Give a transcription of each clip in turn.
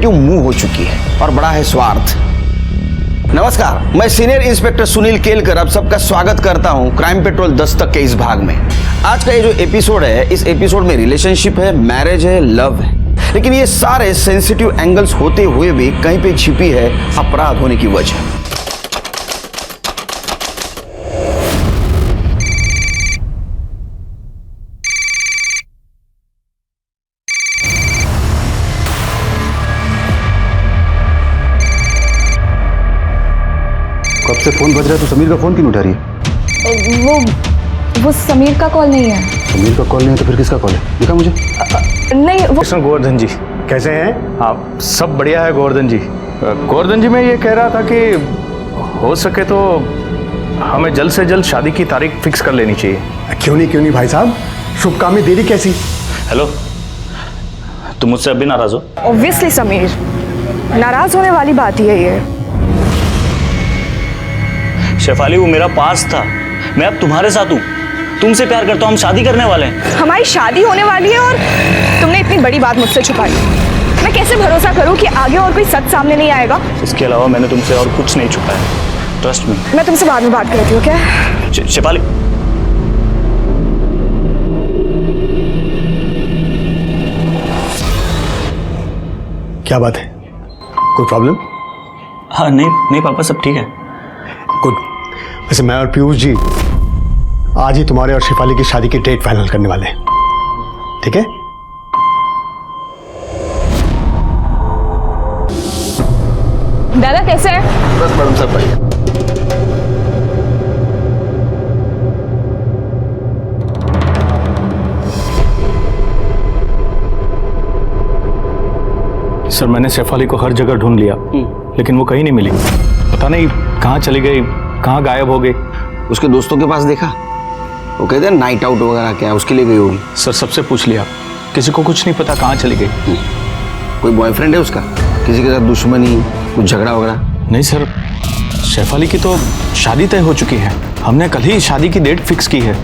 Competitive move हो चुकी है और बड़ा है स्वार्थ। नमस्कार, मैं सीनियर इंस्पेक्टर सुनील केलकर आप सबका स्वागत करता हूं क्राइम पेट्रोल दस्तक के इस भाग में। आज का ये जो एपिसोड है, इस एपिसोड में रिलेशनशिप है, मैरिज है, लव है, लेकिन ये सारे सेंसिटिव एंगल्स होते हुए भी कहीं पे छिपी है अपराध होने की वजह। कब से फोन बज रहा है तो समीर का फोन क्यों उठा रही है? वो समीर का कॉल नहीं है। समीर का कॉल नहीं है तो फिर किसका कॉल है? दिखा मुझे। नहीं वो कृष्ण गोवर्धन जी कैसे हैं आप? सब बढ़िया है गोवर्धन जी। गोवर्धन जी मैं ये कह रहा था कि हो सके तो हमें जल्द से जल्द शादी की तारीख फिक्स कर लेनी चाहिए। क्यों नहीं भाई साहब, शुभ काम में देरी कैसी? हेलो, तुम मुझसे अभी नाराज हो? ऑब्वियसली समीर, नाराज होने वाली बात ही है ये। शेफाली, वो मेरा पास था, मैं अब तुम्हारे साथ हूँ, तुमसे प्यार करता हूँ, हम शादी करने वाले हैं। हमारी शादी होने वाली है और तुमने इतनी बड़ी बात मुझसे छुपाई। मैं कैसे भरोसा करूँ कि आगे और कोई सच सामने नहीं आएगा? इसके अलावा मैंने तुमसे और कुछ नहीं छुपाया, ट्रस्ट मी। मैं तुमसे बाद में बात करती हूँ क्या? शेफाली, क्या बात है, कोई प्रॉब्लम? हाँ नहीं पापा, सब ठीक है। गुड। वैसे मैं और पीयूष जी आज ही तुम्हारे और शेफाली की शादी की डेट फाइनल करने वाले हैं, ठीक है? दादा कैसे है? बस मैडम सब बढ़िया। सर मैंने शेफाली को हर जगह ढूंढ लिया लेकिन वो कहीं नहीं मिली। पता नहीं कहाँ चली गई, कहाँ गायब हो गई। उसके दोस्तों के पास देखा? वो कहते हैं नाइट आउट वगैरह क्या, उसके लिए गई होगी। सर सबसे पूछ लिया, किसी को कुछ नहीं पता कहाँ चली गई। कोई बॉयफ्रेंड है उसका? किसी के साथ दुश्मनी, कुछ झगड़ा वगैरह? नहीं सर, शेफाली की तो शादी तय हो चुकी है, हमने कल ही शादी की डेट फिक्स की है।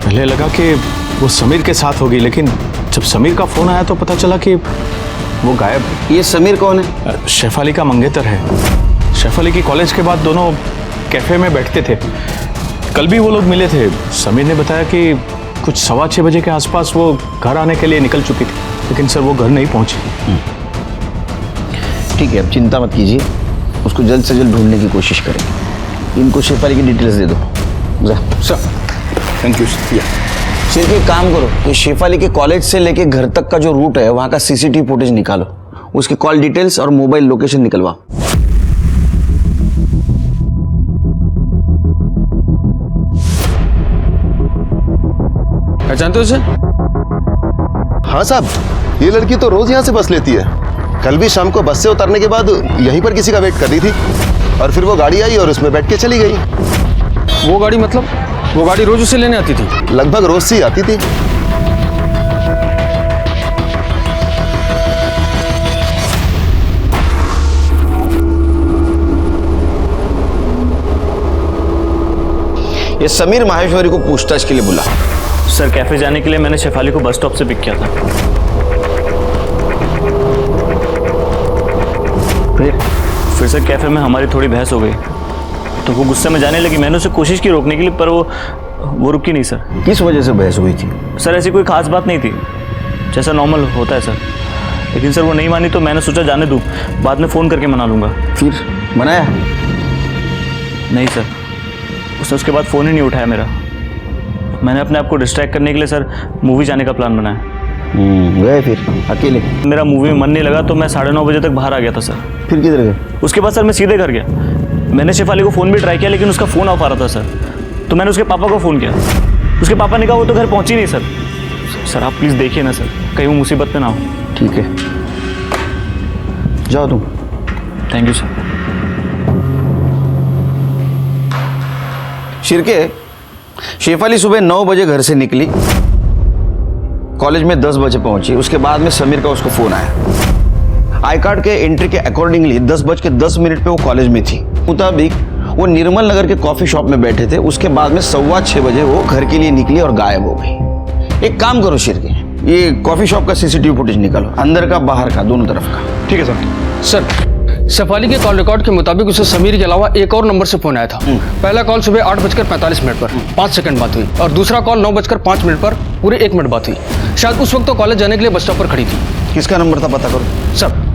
पहले लगा कि वो समीर के साथ होगी, लेकिन जब समीर का फोन आया तो पता चला कि वो गायब है। ये समीर कौन है? शेफाली का मंगेतर है। शेफाली की कॉलेज के बाद दोनों कैफे में बैठते थे, कल भी वो लोग मिले थे। समीर ने बताया कि कुछ 6:15 बजे के आसपास वो घर आने के लिए निकल चुकी थी, लेकिन सर वो घर नहीं पहुंची। ठीक है, अब चिंता मत कीजिए, उसको जल्द से जल्द ढूंढने की कोशिश करेंगे। इनको शेफाली की डिटेल्स दे दो। जा सर थैंक यू सर। सिर्फ एक काम करो कि शेफाली के कॉलेज से लेके घर तक का जो रूट है वहाँ का सीसीटीवी फुटेज निकालो, उसके कॉल डिटेल्स और मोबाइल लोकेशन निकलवाओ। पहचानते हो इसे? हाँ साहब, ये लड़की तो रोज यहाँ से बस लेती है। कल भी शाम को बस से उतरने के बाद यहीं पर किसी का वेट कर रही थी और फिर वो गाड़ी आई और उसमें बैठ के चली गई। वो गाड़ी मतलब? वो गाड़ी रोज उसे लेने आती थी? लगभग रोज से ही आती थी। ये समीर माहेश्वरी को पूछताछ के लिए बुला। सर कैफे जाने के लिए मैंने शेफाली को बस स्टॉप से पिक किया था। फिर सर कैफे में हमारी थोड़ी बहस हो गई तो वो गुस्से में जाने लगी। मैंने उसे कोशिश की रोकने के लिए, पर वो रुकी नहीं सर। किस वजह से बहस हुई थी? सर ऐसी कोई खास बात नहीं थी, जैसा नॉर्मल होता है सर। लेकिन सर वो नहीं मानी तो मैंने सोचा जाने दूं, बाद में फ़ोन करके मना लूँगा। फिर मनाया? नहीं सर, उसने उसके बाद फ़ोन ही नहीं उठाया मेरा। मैंने अपने आप को डिस्ट्रैक्ट करने के लिए सर मूवी जाने का प्लान बनाया। गए फिर अकेले? मेरा मूवी में मन नहीं लगा तो मैं 9:30 बजे तक बाहर आ गया था सर। फिर किधर गए? उसके बाद सर मैं सीधे घर गया। मैंने शेफाली को फ़ोन भी ट्राई किया लेकिन उसका फ़ोन ऑफ आ रहा था सर। तो मैंने उसके पापा को फ़ोन किया, उसके पापा ने कहा वो तो घर पहुंची नहीं सर। सर आप प्लीज़ देखिए ना सर, कहीं वो मुसीबत में ना हो। ठीक है, जाओ तुम। Thank you sir. Shirke, Shefali सुबह 9 बजे घर से निकली, कॉलेज में 10 बजे पहुंची। उसके बाद में समीर का उसको फोन आया। आई कार्ड के एंट्री के अकॉर्डिंगली 10:10 पे वो कॉलेज में थी। मुताबिक वो निर्मल नगर के कॉफी शॉप में बैठे थे। उसके बाद में 6:15 बजे वो घर के लिए निकली और गायब हो गई। एक काम करो शिरके, ये कॉफी शॉप का सीसीटीवी फुटेज निकालो, अंदर का बाहर का दोनों तरफ का। ठीक है सर। सर शेफाली के कॉल रिकॉर्ड के मुताबिक उसे समीर के अलावा एक और नंबर से फोन आया था। पहला कॉल सुबह 8:45 पर 5 सेकंड बात हुई और दूसरा कॉल 9:05 पर पूरे 1 मिनट बात हुई। शायद उस वक्त तो कॉलेज जाने के लिए बस स्टॉप पर खड़ी थी। किसका नंबर था पता करो। सर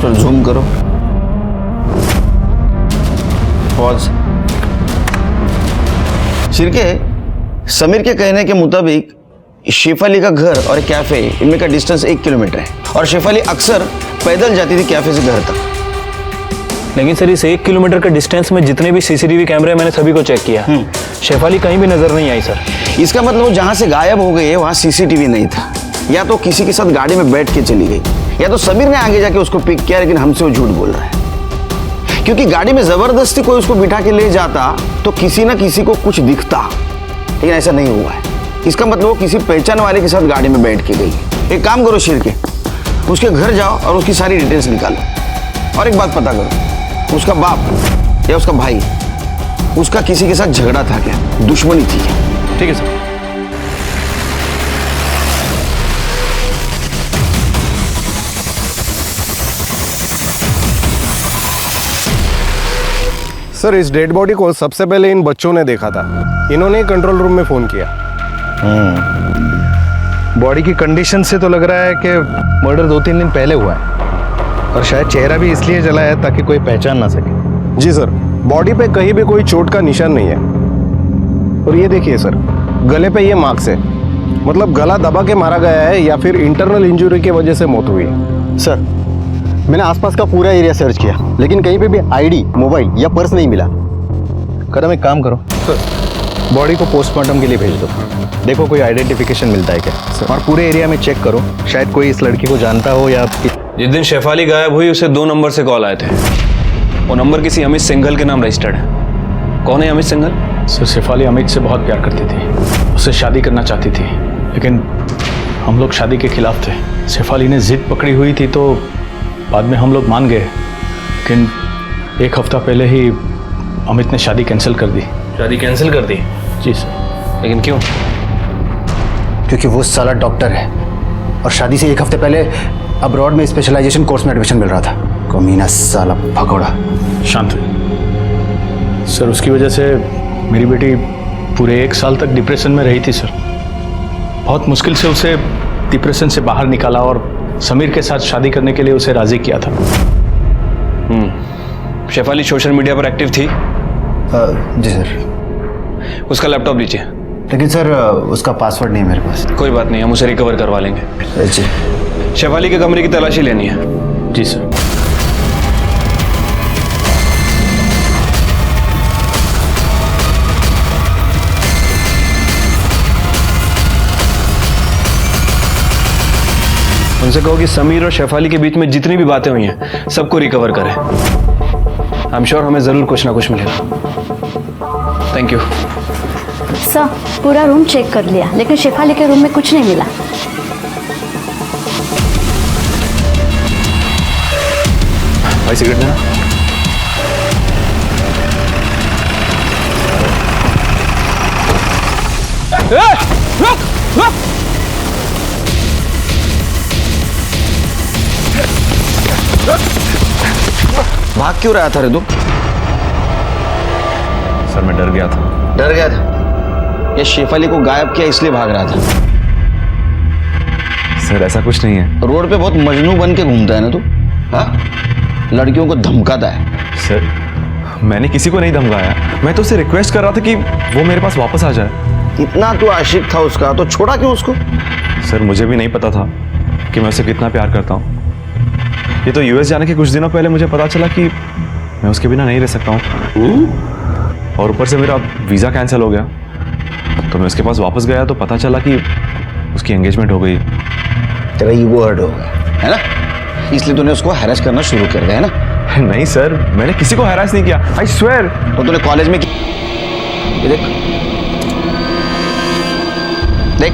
चल जूम करो, पॉज। शिरके, समीर के कहने के मुताबिक शेफाली का घर और कैफे इनमें का डिस्टेंस 1 किलोमीटर है और शेफाली अक्सर पैदल जाती थी कैफे से घर तक। लेकिन सर इस 1 किलोमीटर के डिस्टेंस में जितने भी सीसीटीवी कैमरे मैंने सभी को चेक किया, शेफाली कहीं भी नजर नहीं आई सर। इसका मतलब वो जहां से गायब हो गई है वहां सीसीटीवी नहीं था, या तो किसी के साथ गाड़ी में बैठ के चली गई, या तो समीर ने आगे जाके उसको पिक किया, लेकिन हमसे वो झूठ बोल रहा है। क्योंकि गाड़ी में जबरदस्ती कोई उसको बिठा के ले जाता तो किसी ना किसी को कुछ दिखता, लेकिन ऐसा नहीं हुआ है। इसका मतलब वो किसी पहचान वाले के साथ गाड़ी में बैठ के गई। एक काम करो शिरके, उसके घर जाओ और उसकी सारी डिटेल्स निकालो। और एक बात पता करो, उसका बाप या उसका भाई, उसका किसी के साथ झगड़ा था क्या, दुश्मनी थी क्या? ठीक है सर। सर इस डेड बॉडी को सबसे पहले इन बच्चों ने देखा था। इन्होंने कंट्रोल रूम में फोन किया। बॉडी की कंडीशन से तो लग रहा है कि मर्डर 2-3 दिन पहले हुआ है और शायद चेहरा भी इसलिए जला है ताकि कोई पहचान ना सके। जी सर, बॉडी पे कहीं भी कोई चोट का निशान नहीं है। और ये देखिए सर, गले पे ये मार्क्स है, मतलब गला दबा के मारा गया है या फिर इंटरनल इंजरी की वजह से मौत हुई है। सर मैंने आसपास का पूरा एरिया सर्च किया, लेकिन कहीं पे भी आईडी, मोबाइल या पर्स नहीं मिला। कदम एक काम करो सर, बॉडी को पोस्टमार्टम के लिए भेज दो, देखो कोई आइडेंटिफिकेशन मिलता है क्या। और पूरे एरिया में चेक करो, शायद कोई इस लड़की को जानता हो या जिस दिन शेफाली गायब हुई उसे 2 नंबर से कॉल आए थे। वो नंबर किसी अमित सिंघल के नाम रजिस्टर्ड है। कौन है अमित सिंघल? सर शेफाली अमित से बहुत प्यार करती थी, उससे शादी करना चाहती थी, लेकिन हम लोग शादी के खिलाफ थे। शेफाली ने जिद पकड़ी हुई थी तो बाद में हम लोग मान गए, लेकिन 1 हफ्ता पहले ही अमित ने शादी कैंसिल कर दी। शादी कैंसिल कर दी? जी सर। लेकिन क्यों? क्योंकि वो साला डॉक्टर है और शादी से 1 हफ्ते पहले अब्रॉड में स्पेशलाइजेशन कोर्स में एडमिशन मिल रहा था। कमीना साला भगोड़ा। शांत हुई सर, उसकी वजह से मेरी बेटी पूरे 1 साल तक डिप्रेशन में रही थी सर। बहुत मुश्किल से उसे डिप्रेशन से बाहर निकाला और समीर के साथ शादी करने के लिए उसे राजी किया था। शेफाली सोशल मीडिया पर एक्टिव थी? जी सर। उसका लैपटॉप लीजिए। लेकिन सर उसका पासवर्ड नहीं है मेरे पास। कोई बात नहीं, हम उसे रिकवर करवा लेंगे। जी। शेफाली के कमरे की तलाशी लेनी है। जी सर। उनसे कहो कि समीर और शेफाली के बीच में जितनी भी बातें हुई हैं सबको रिकवर करें। आई एम श्योर हमें जरूर कुछ ना कुछ मिलेगा। Thank you sir. पूरा रूम चेक कर लिया, लेकिन शेफाली के रूम में कुछ नहीं मिला। भाई सिगरेट देना। भाग क्यों रहा था रे तू? सर मैं डर गया था। डर गया था या शेफाली को गायब किया इसलिए भाग रहा था? सर ऐसा कुछ नहीं है। रोड पे बहुत मजनू बन के घूमता है ना तू? हाँ, लड़कियों को धमकाता है। सर मैंने किसी को नहीं धमकाया, मैं तो उसे रिक्वेस्ट कर रहा था कि वो मेरे पास वापस आ जाए। इतना तू आशिक था उसका तो छोड़ा क्यों उसको? सर मुझे भी नहीं पता था कि मैं उसे कितना प्यार करता हूँ। ये तो यूएस जाने के कुछ दिनों पहले मुझे पता चला कि मैं उसके बिना नहीं रह सकता हूँ। और ऊपर से मेरा वीज़ा कैंसिल हो गया, तो मैं उसके पास वापस गया तो पता चला कि उसकी एंगेजमेंट हो गई। तेरा ईगो हर्ट हो गया है ना, इसलिए तूने उसको हैरेस करना शुरू कर दिया है ना? नहीं सर, मैंने किसी को हैरास नहीं किया, आई स्वेयर। तो तूने कॉलेज में ये देख देख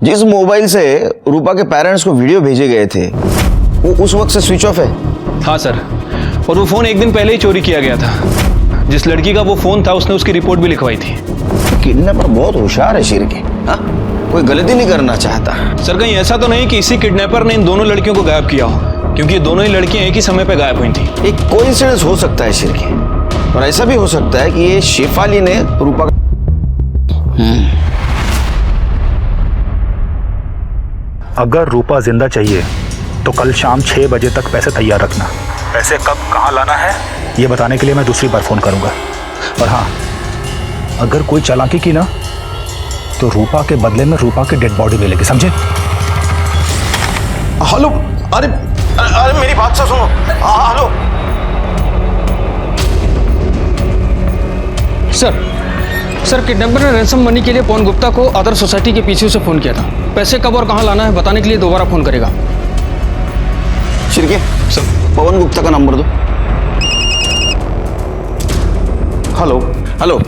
जिस मोबाइल से रूपा के पेरेंट्स को वीडियो भेजे गए थे वो उस वक्त से स्विच ऑफ है। हाँ सर, और वो फ़ोन एक दिन पहले ही चोरी किया गया था। जिस लड़की का वो फ़ोन था उसने उसकी रिपोर्ट भी लिखवाई थी। किडनैपर बहुत होशियार है शिर के। हाँ, कोई गलती नहीं करना चाहता। सर कहीं ऐसा तो नहीं कि इसी किडनैपर ने इन दोनों लड़कियों को गायब किया हो, क्योंकि ये दोनों ही लड़कियां एक ही समय पे गायब हुई थी। एक कोइंसिडेंस हो सकता है शिर के, और ऐसा भी हो सकता है कि ये शेफाली ने रूपा अगर रूपा जिंदा चाहिए तो कल शाम 6 बजे तक पैसे तैयार रखना। पैसे कब कहाँ लाना है ये बताने के लिए मैं दूसरी बार फोन करूंगा। और हाँ, अगर कोई चालाकी की ना तो रूपा के बदले में रूपा की डेड बॉडी मिलेगी, समझे? हेलो, अरे अरे मेरी बात से सुनो। हेलो सर किडनैपर ने रैंसम मनी के लिए पवन गुप्ता को अदर सोसाइटी के पीछे से फ़ोन किया था। पैसे कब और कहाँ लाना है बताने के लिए दोबारा फ़ोन करेगा। शिरके सर, पवन गुप्ता का नंबर दो। Hello hello,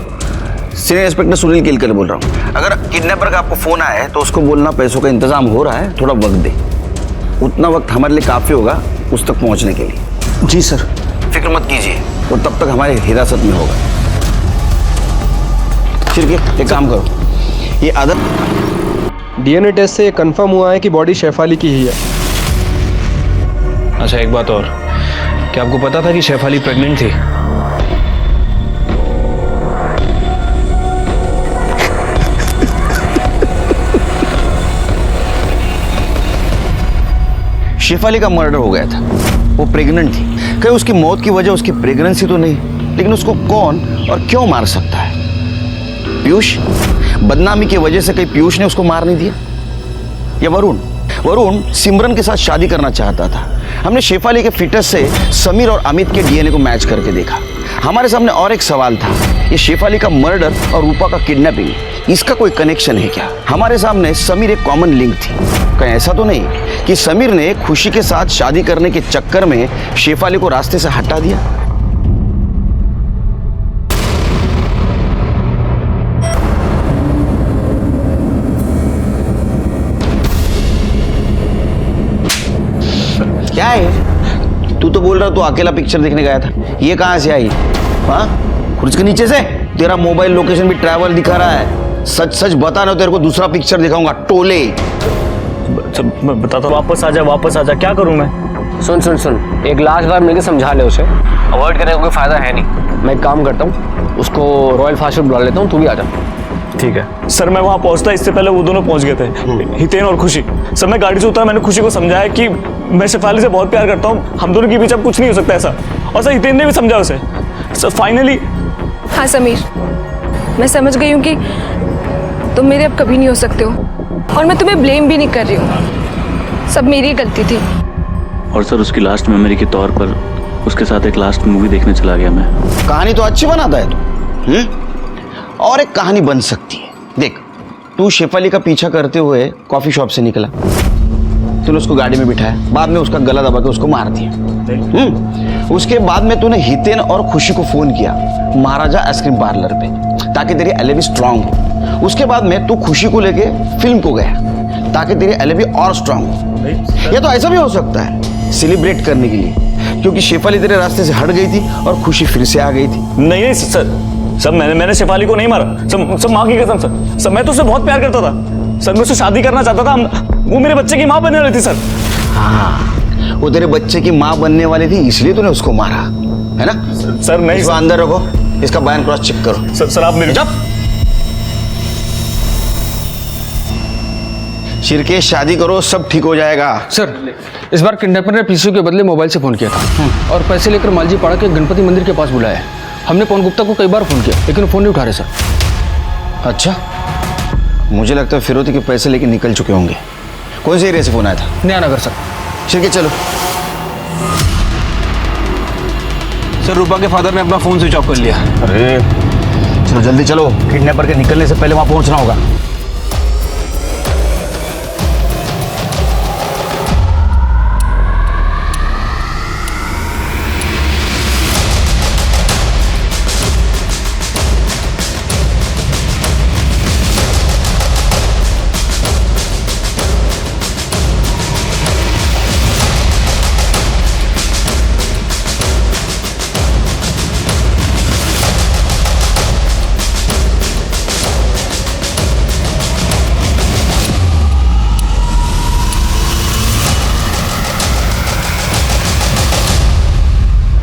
senior inspector Sunil Kelkar बोल रहा हूँ। अगर किडनैपर का आपको फ़ोन आया है तो उसको बोलना पैसों का इंतजाम हो रहा है, थोड़ा वक्त दे। उतना वक्त हमारे लिए काफ़ी होगा उस तक पहुँचने के लिए। जी सर। फिक्र मत कीजिए, वो तब तक हमारे हिरासत में होगा। शिरके एक काम करो, ये अदर डीएनए टेस्ट से कंफर्म हुआ है कि बॉडी शेफाली की ही है। अच्छा एक बात और, क्या आपको पता था कि शेफाली प्रेग्नेंट थी? शेफाली का मर्डर हो गया था, वो प्रेग्नेंट थी। कहीं उसकी मौत की वजह उसकी प्रेगनेंसी तो नहीं, लेकिन उसको कौन और क्यों मार सकता है? पीयूष, बदनामी की वजह से कहीं पीयूष ने उसको मार नहीं दिया? या वरुण सिमरन के साथ शादी करना चाहता था। हमने शेफाली के फिटनेस से समीर और अमित के डीएनए को मैच करके देखा। हमारे सामने और एक सवाल था, ये शेफाली का मर्डर और रूपा का किडनैपिंग, इसका कोई कनेक्शन है क्या? हमारे सामने समीर एक कॉमन लिंक थी। कहीं ऐसा तो नहीं कि समीर ने खुशी के साथ शादी करने के चक्कर में शेफाली को रास्ते से हटा दिया? क्या है? तू तो बोल रहा तू अकेला पिक्चर देखने गया था, ये कहां से आई? हाँ, खुर्च के नीचे से? तेरा मोबाइल लोकेशन भी ट्रैवल दिखा रहा है। सच सच बता ना, तेरे को दूसरा पिक्चर दिखाऊंगा, टोले। बताता हूँ, वापस आ जा, क्या करूँ मैं? सुन, एक लास्ट बार मिलकर समझा ले उसे। अवॉइड करने का कोई फायदा है नहीं। मैं एक काम करता हूँ, उसको रॉयल फास्ट फूड बुला लेता हूँ, तू भी आ जा। ठीक है सर, मैं वहाँ पहुँचता इससे पहले वो दोनों पहुँच गए थे, हितेन और खुशी। सर मैं गाड़ी से उतरा, मैंने खुशी को समझाया कि मैं शेफाली से बहुत प्यार करता हूँ, हम दोनों के बीच अब कुछ नहीं हो सकता ऐसा। और सर हितेन ने भी समझा उसे। Sir finally. हाँ समीर, मैं समझ गई हूँ कि तुम मेरे अब कभी नहीं हो सकते हो, और मैं तुम्हें ब्लेम भी नहीं कर रही हूँ। सब मेरी गलती थी। और सर उसकी लास्ट मेमोरी के तौर पर उसके साथ एक लास्ट मूवी देखने चला गया मैं। कहानी तो अच्छी बनाता है तू, और एक कहानी बन सकती है। देख, तू शेफाली का पीछा करते हुए कॉफी शॉप से निकला, तूने उसको गाड़ी में बिठाया, बाद में उसका गला दबा के उसको मार दिया। उसके बाद में तूने हितेन और खुशी को फोन किया महाराजा आइसक्रीम पार्लर पे, ताकि तेरी एलिबी स्ट्रांग हो। उसके बाद में तू खुशी को लेके फिल्म को गया, ताकि तेरी एलिबी और स्ट्रांग हो। या तो ऐसा भी हो सकता है, सेलिब्रेट करने के लिए, क्योंकि शेफाली तेरे रास्ते से हट गई थी और खुशी फिर से आ गई थी। नहीं सर, मैंने शेफाली को नहीं मारा सर, माँ की कसम सर, मैं तो उससे बहुत प्यार करता था सर, मैं उससे शादी करना चाहता था, वो मेरे बच्चे की माँ बनने वाली थी सर। हाँ, वो तेरे बच्चे की माँ बनने वाली थी, इसलिए तूने उसको मारा, है ना? सर नहीं, इसको अंदर रखो, इसका बयान क्रॉस चेक करो। सर आप मेरे शिरके, शादी करो, सब ठीक हो जाएगा। सर इस बार किडनैपर ने पीसीओ के बदले मोबाइल से फ़ोन किया था और पैसे लेकर मालजी पाड़ा के गणपति मंदिर के पास बुलाया। हमने पवन गुप्ता को कई बार फ़ोन किया, लेकिन फ़ोन नहीं उठा रहे सर। अच्छा, मुझे लगता है फिरौती के पैसे लेके निकल चुके होंगे। कौन से एरिया से फोन आया था? नया नगर सर। शिरके चलो। सर रूपा के फादर ने अपना फ़ोन स्विच ऑफ कर लिया। अरे चलो जल्दी चलो, किडनैपर के निकलने से पहले वहां पहुंचना होगा।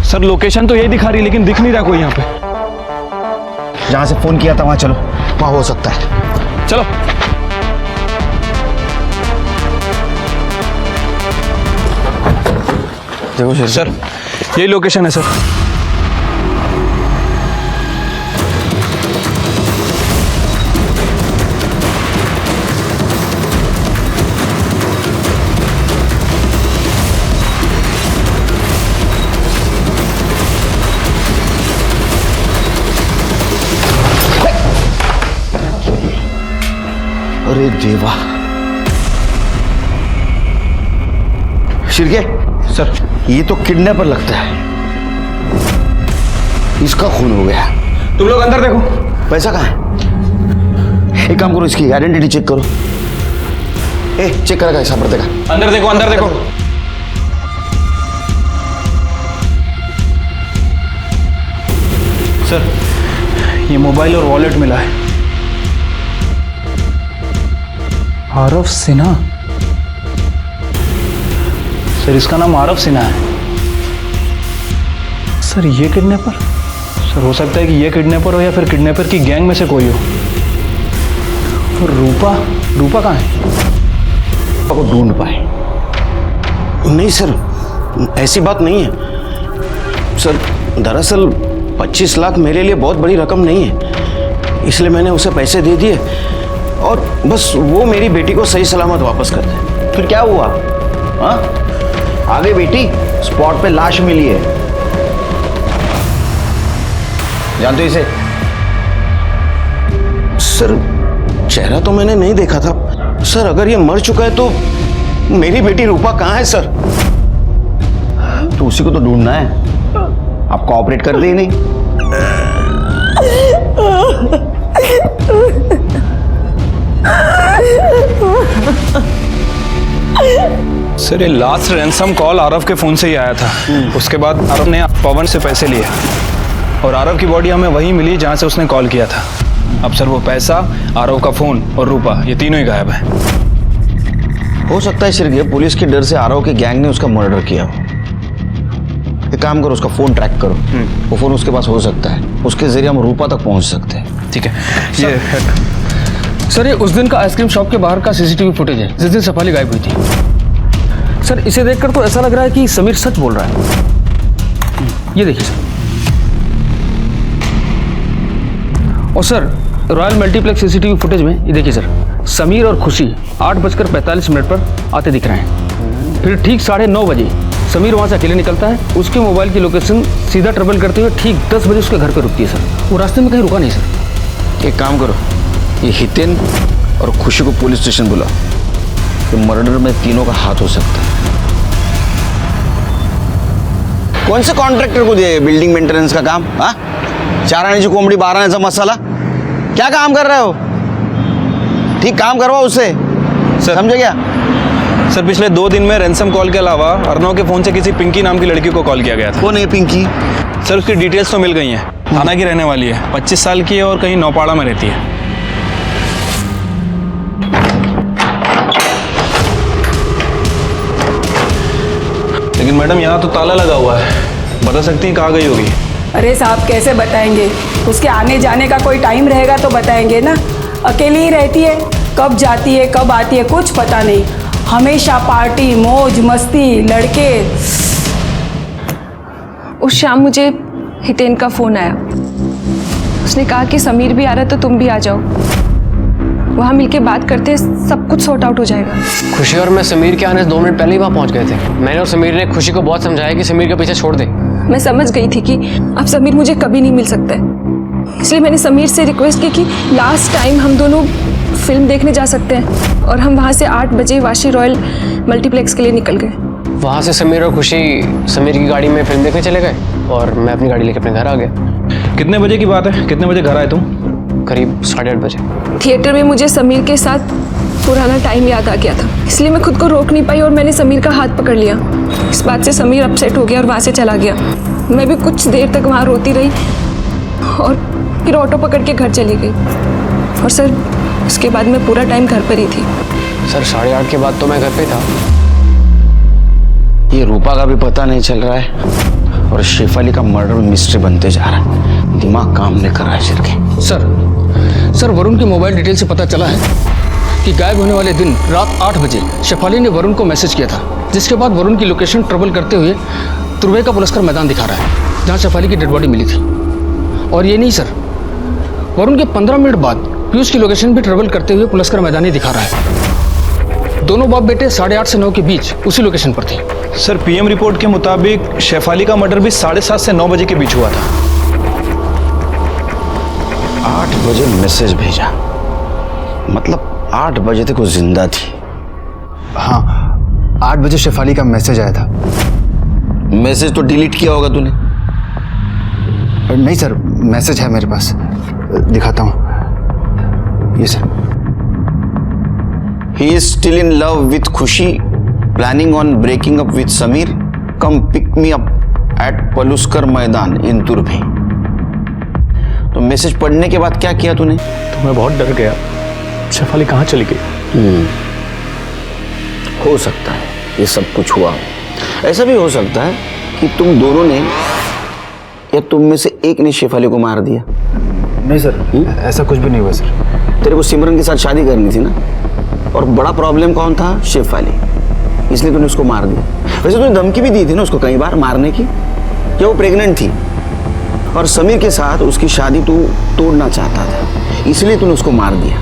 सर लोकेशन तो यही दिखा रही है लेकिन दिख नहीं रहा कोई यहाँ पे। जहाँ से फोन किया था वहाँ चलो, वहाँ हो सकता है। चलो। देखो सर यही लोकेशन है सर। अरे देवा। शिर्के सर ये तो किडनैपर लगता है, इसका खून हो गया। तुम लोग अंदर देखो। पैसा कहाँ है? एक काम करो, इसकी आइडेंटिटी चेक करो। चेक करेगा हिसाब रखते का। अंदर देखो, अंदर देखो। सर ये मोबाइल और वॉलेट मिला है। आरव सिन्हा। सर इसका नाम आरव सिन्हा है। सर ये किडनैपर? सर हो सकता है कि ये किडनैपर हो या फिर किडनैपर की गैंग में से कोई हो। और रूपा, रूपा कहाँ है? को ढूंढ पाए? नहीं सर, ऐसी बात नहीं है सर। दरअसल 25 लाख मेरे लिए बहुत बड़ी रकम नहीं है, इसलिए मैंने उसे पैसे दे दिए और बस वो मेरी बेटी को सही सलामत वापस कर दे। फिर क्या हुआ? हाँ, आगे बेटी स्पॉट पे लाश मिली है। जानते हो इसे? सर चेहरा तो मैंने नहीं देखा था सर। अगर ये मर चुका है तो मेरी बेटी रूपा कहाँ है सर? तो उसी को तो ढूंढना है। आप कोऑपरेट कर दे ही नहीं। सर ये लास्ट रैंसम कॉल आरव के फोन से ही आया था। उसके बाद आरव ने पवन से पैसे लिए और आरव की बॉडी हमें वहीं मिली जहां से उसने कॉल किया था। अब सर वो पैसा, आरव का फोन और रूपा, ये तीनों ही गायब है। हो सकता है सिर्फ पुलिस के डर से आरव के गैंग ने उसका मर्डर किया हो। एक काम करो, उसका फोन ट्रैक करो। वो फोन उसके पास हो सकता है, उसके जरिए हम रूपा तक पहुंच सकते हैं। ठीक है। ये सर ये उस दिन का आइसक्रीम शॉप के बाहर का सीसीटीवी फुटेज है जिस दिन शेफाली गायब हुई थी। सर इसे देखकर तो ऐसा लग रहा है कि समीर सच बोल रहा है। ये देखिए सर। और sir royal multiplex CCTV footage में ये देखिए सर, समीर और खुशी 8:45 पर आते दिख रहे हैं। फिर ठीक 9:30 बजे समीर वहाँ से अकेले निकलता है। उसके मोबाइल की लोकेशन सीधा ट्रेवल करते हुए ठीक 10 बजे उसके घर पर रुकती है सर। वो रास्ते में कहीं रुका नहीं सर। एक काम करो, ये हितेन और खुशी को पुलिस स्टेशन बुलाओ। तो मर्डर में तीनों का हाथ हो सकता है। कौन से कॉन्ट्रैक्टर को दिया बिल्डिंग मेंटेनेंस का काम? हाँ, 4 आण्याची कोंबडी 12 आण्याचा मसाला। क्या काम कर रहे हो? ठीक काम करवाओ उससे, समझे क्या? सर पिछले 2 दिन में रैंसम कॉल के अलावा अर्नव के फोन से किसी पिंकी नाम की लड़की को कॉल किया गया था। कौन है पिंकी? सर उसकी डिटेल्स तो मिल गई हैं। थाना की रहने वाली है, 25 साल की है और कहीं नौपाड़ा में रहती है। लेकिन मैडम यहाँ तो ताला लगा हुआ है, बता सकती हैं कहाँ गई होगी? अरे साहब कैसे बताएंगे? उसके आने जाने का कोई टाइम रहेगा तो बताएंगे ना। अकेली ही रहती है, कब जाती है कब आती है कुछ पता नहीं। हमेशा पार्टी, मौज मस्ती, लड़के। उस शाम मुझे हितेन का फ़ोन आया। उसने कहा कि समीर भी आ रहा है तो तुम भी आ जाओ, वहाँ मिलके बात करते हैं, सब कुछ सॉर्ट आउट हो जाएगा। खुशी और मैं समीर के आने से 2 मिनट पहले ही वहाँ पहुँच गए थे। मैंने और समीर ने खुशी को बहुत समझाया कि समीर का पीछे छोड़ दे। मैं समझ गई थी कि अब समीर मुझे कभी नहीं मिल सकता है, इसलिए मैंने समीर से रिक्वेस्ट की कि लास्ट टाइम हम दोनों फिल्म देखने जा सकते हैं। और हम वहाँ से 8 बजे वाशी रॉयल मल्टीप्लेक्स के लिए निकल गए। वहाँ से समीर और खुशी समीर की गाड़ी में फिल्म देखने चले गए और मैं अपनी गाड़ी लेकर अपने घर आ गया। कितने बजे की बात है? कितने बजे घर आए तुम? करीब 8:30 बजे। थिएटर में मुझे समीर के साथ पुराना टाइम याद आ गया था, इसलिए मैं खुद को रोक नहीं पाई और मैंने समीर का हाथ पकड़ लिया। इस बात से समीर अपसेट हो गया और वहाँ से चला गया। मैं भी कुछ देर तक वहाँ रोती रही और फिर ऑटो पकड़ के घर चली गई। और सर उसके बाद मैं पूरा टाइम घर पर ही थी। सर 8:30 के बाद तो मैं घर पे था। ये रूपा का भी पता नहीं चल रहा है। और शेफाली का मर्डर मिस्ट्री बनते जा रहा है। दिमाग काम नहीं कर रहा है सिर के। सर वरुण की मोबाइल डिटेल से पता चला है कि गायब होने वाले दिन रात 8 बजे शेफाली ने वरुण को मैसेज किया था, जिसके बाद वरुण की लोकेशन ट्रेवल करते हुए तुर्वे का पुलस्कर मैदान दिखा रहा है, जहां शेफाली की डेड बॉडी मिली थी। और ये नहीं सर, वरुण के 15 मिनट बाद पीयूष की लोकेशन भी ट्रेवल करते हुए पुलस्कर मैदान ही दिखा रहा है। दोनों बाप बेटे 8:30 से 9 के बीच उसी लोकेशन पर थे। सर पीएम रिपोर्ट के मुताबिक शेफाली का मर्डर भी 7:30 से 9 बजे के बीच हुआ था। 8 बजे मैसेज भेजा, मतलब 8 बजे तक वो जिंदा थी। हाँ, 8 बजे शेफाली का मैसेज आया था। मैसेज तो डिलीट किया होगा तूने। नहीं सर, मैसेज है मेरे पास, दिखाता हूँ। ये sir. He is still in love with खुशी, planning on breaking up with Sameer, come pick me up at Paluskar मैदान इन तुर्भे। तो मैसेज पढ़ने के बाद क्या किया तूने? तो मैं बहुत डर गया, शेफाली कहाँ चली गई? हो सकता है ये सब कुछ हुआ। ऐसा भी हो सकता है कि तुम दोनों ने या तुम में से एक ने शेफाली को मार दिया। नहीं सर, ऐसा कुछ भी नहीं हुआ सर। तेरे को सिमरन के साथ शादी करनी थी ना, और बड़ा प्रॉब्लम कौन था? शेफाली। इसलिए तूने उसको मार दिया। वैसे तूने धमकी भी दी थी ना उसको कई बार मारने की, जब वो प्रेग्नेंट थी और समीर के साथ उसकी शादी तू तोड़ना चाहता था, इसलिए तूने उसको मार दिया।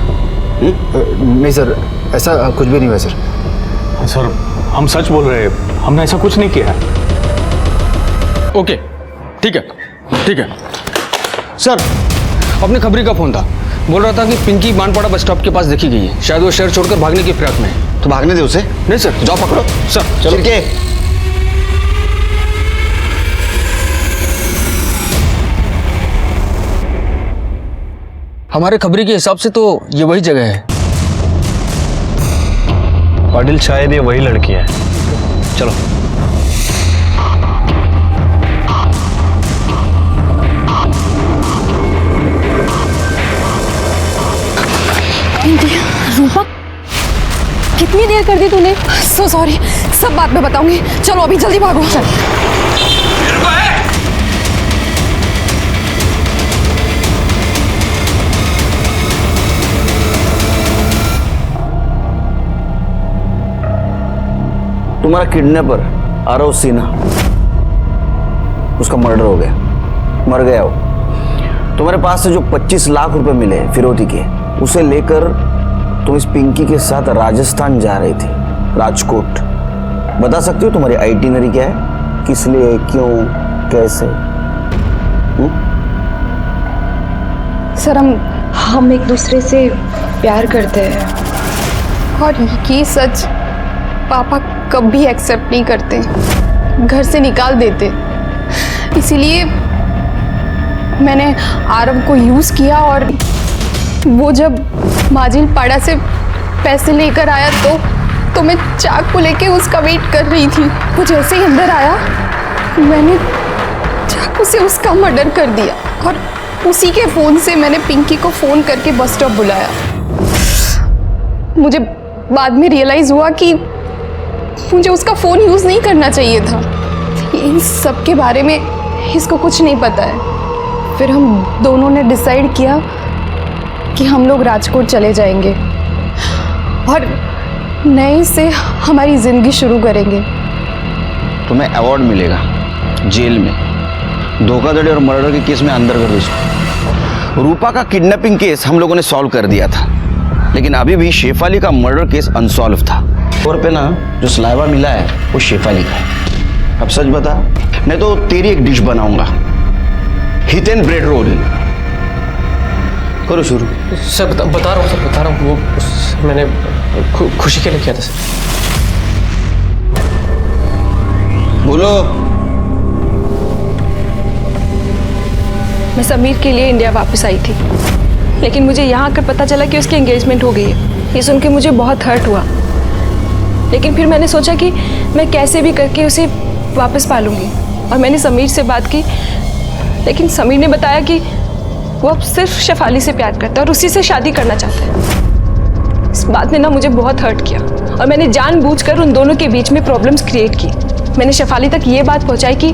नहीं सर, ऐसा कुछ भी नहीं हुआ सर। सर हम सच बोल रहे हैं, हमने ऐसा कुछ नहीं किया है। ओके, ठीक है। सर, अपने खबरी का फोन था, बोल रहा था कि पिंकी बानपाड़ा बस स्टॉप के पास देखी गई है। शायद वो शहर छोड़कर भागने की फिराक में है। तो भागने दे उसे। नहीं सर, जाओ पकड़ो। सर चलो। के हमारे खबरी के हिसाब से तो ये वही जगह है। पाटिल शायद ये वही लड़की है। चलो। रूपा, कितनी देर कर दी तूने? सो सॉरी, सब बाद में बताऊंगी। चलो अभी जल्दी भागो। तुम्हारा किडनैपर आरव सिन्हा, उसका मर्डर हो गया, मर गया वो। तुम्हारे पास से जो 25 लाख रुपए मिले फिरौती के, उसे लेकर तुम इस पिंकी के साथ राजस्थान जा रही थी, राजकोट। बता सकती हो तुम्हारी आइटिनरी क्या है? किस लिए, क्यों, कैसे? सर, हम एक दूसरे से प्यार करते हैं और ये सच पापा कभी एक्सेप्ट नहीं करते, घर से निकाल देते। इसीलिए मैंने आरव को यूज़ किया और वो जब माजिल पाड़ा से पैसे लेकर आया तो मैं चाकू लेके उसका वेट कर रही थी। वो जैसे ही अंदर आया, मैंने चाकू से उसका मर्डर कर दिया और उसी के फ़ोन से मैंने पिंकी को फ़ोन करके बस स्टॉप बुलाया। मुझे बाद में रियलाइज़ हुआ कि मुझे उसका फ़ोन यूज़ नहीं करना चाहिए था। इन सब के बारे में इसको कुछ नहीं पता है। फिर हम दोनों ने डिसाइड किया कि हम लोग राजकोट चले जाएंगे और नए से हमारी ज़िंदगी शुरू करेंगे। तुम्हें अवार्ड मिलेगा जेल में, धोखाधड़ी और मर्डर के केस में अंदर कर दो। रूपा का किडनैपिंग केस हम लोगों ने सॉल्व कर दिया था, लेकिन अभी भी शेफाली का मर्डर केस अनसॉल्व था। और पे ना जो सलाइवा मिला है वो शेफाली का है। अब सच बता, नहीं तो तेरी एक डिश बनाऊंगा, हितेन ब्रेड रोल। करो शुरू। सर बता रहा हूँ वो मैंने खुशी के लिए किया था सर। बोलो। मैं समीर के लिए इंडिया वापस आई थी, लेकिन मुझे यहाँ आकर पता चला कि उसकी एंगेजमेंट हो गई है। ये सुन के मुझे बहुत हर्ट हुआ, लेकिन फिर मैंने सोचा कि मैं कैसे भी करके उसे वापस पालूंगी। और मैंने समीर से बात की, लेकिन समीर ने बताया कि वो अब सिर्फ शेफाली से प्यार करता है और उसी से शादी करना चाहता है। इस बात ने ना मुझे बहुत हर्ट किया और मैंने जानबूझकर उन दोनों के बीच में प्रॉब्लम्स क्रिएट की। मैंने शेफाली तक ये बात पहुंचाई कि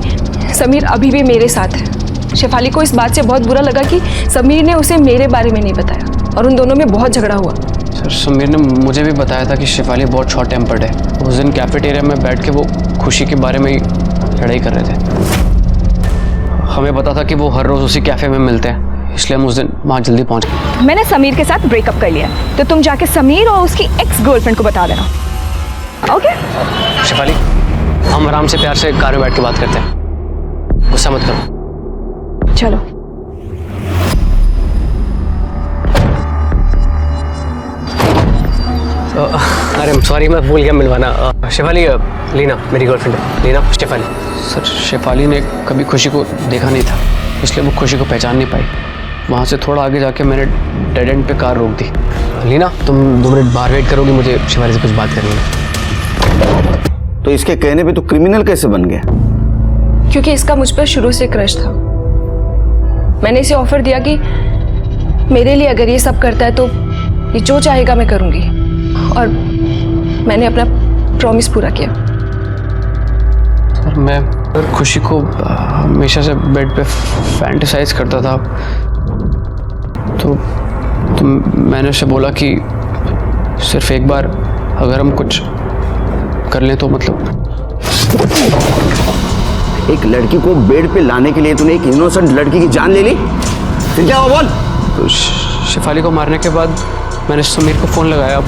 समीर अभी भी मेरे साथ है। शेफाली को इस बात से बहुत बुरा लगा कि समीर ने उसे मेरे बारे में नहीं बताया और उन दोनों में बहुत झगड़ा हुआ। सर समीर ने मुझे भी बताया था कि शेफाली बहुत शॉर्ट टेम्पर्ड है। उस दिन कैफेटेरिया में बैठ के वो खुशी के बारे में ही लड़ाई कर रहे थे। हमें पता था कि वो हर रोज़ उसी कैफ़े में मिलते हैं, इसलिए हम उस दिन वहाँ जल्दी पहुँच गए। मैंने समीर के साथ ब्रेकअप कर लिया, तो तुम जाके समीर और उसकी एक्स गर्लफ्रेंड को बता देना, ओके? शेफाली, हम आराम से प्यार से कार में बैठ के बात करते हैं, गुस्सा मत करो। चलो। अरे सॉरी, मैं भूल गया मिलवाना। शेफाली, लीना मेरी गर्लफ्रेंड है। लीना, शेफाली। सर शेफाली ने कभी खुशी को देखा नहीं था, इसलिए वो खुशी को पहचान नहीं पाई। वहाँ से थोड़ा आगे जाके मैंने डेड एंड पे कार रोक दी। लीना, तुम 2 मिनट बाहर वेट करोगी, मुझे शेफाली से कुछ बात करनी है। तो इसके कहने पे तो क्रिमिनल कैसे बन गया? क्योंकि इसका मुझ पर शुरू से क्रश था। मैंने इसे ऑफर दिया कि मेरे लिए अगर ये सब करता है तो ये जो चाहेगा मैं करूँगी, और मैंने अपना प्रॉमिस पूरा किया। सर मैं खुशी को हमेशा से बेड पे फैंटेसाइज करता था, तो मैंने उसे बोला कि सिर्फ एक बार अगर हम कुछ कर लें तो मतलब। एक लड़की को बेड पे लाने के लिए तूने एक इनोसेंट लड़की की जान ले ली, फिर क्या हुआ बोल? तो शेफाली को मारने के बाद मैंने समीर को फ़ोन लगाया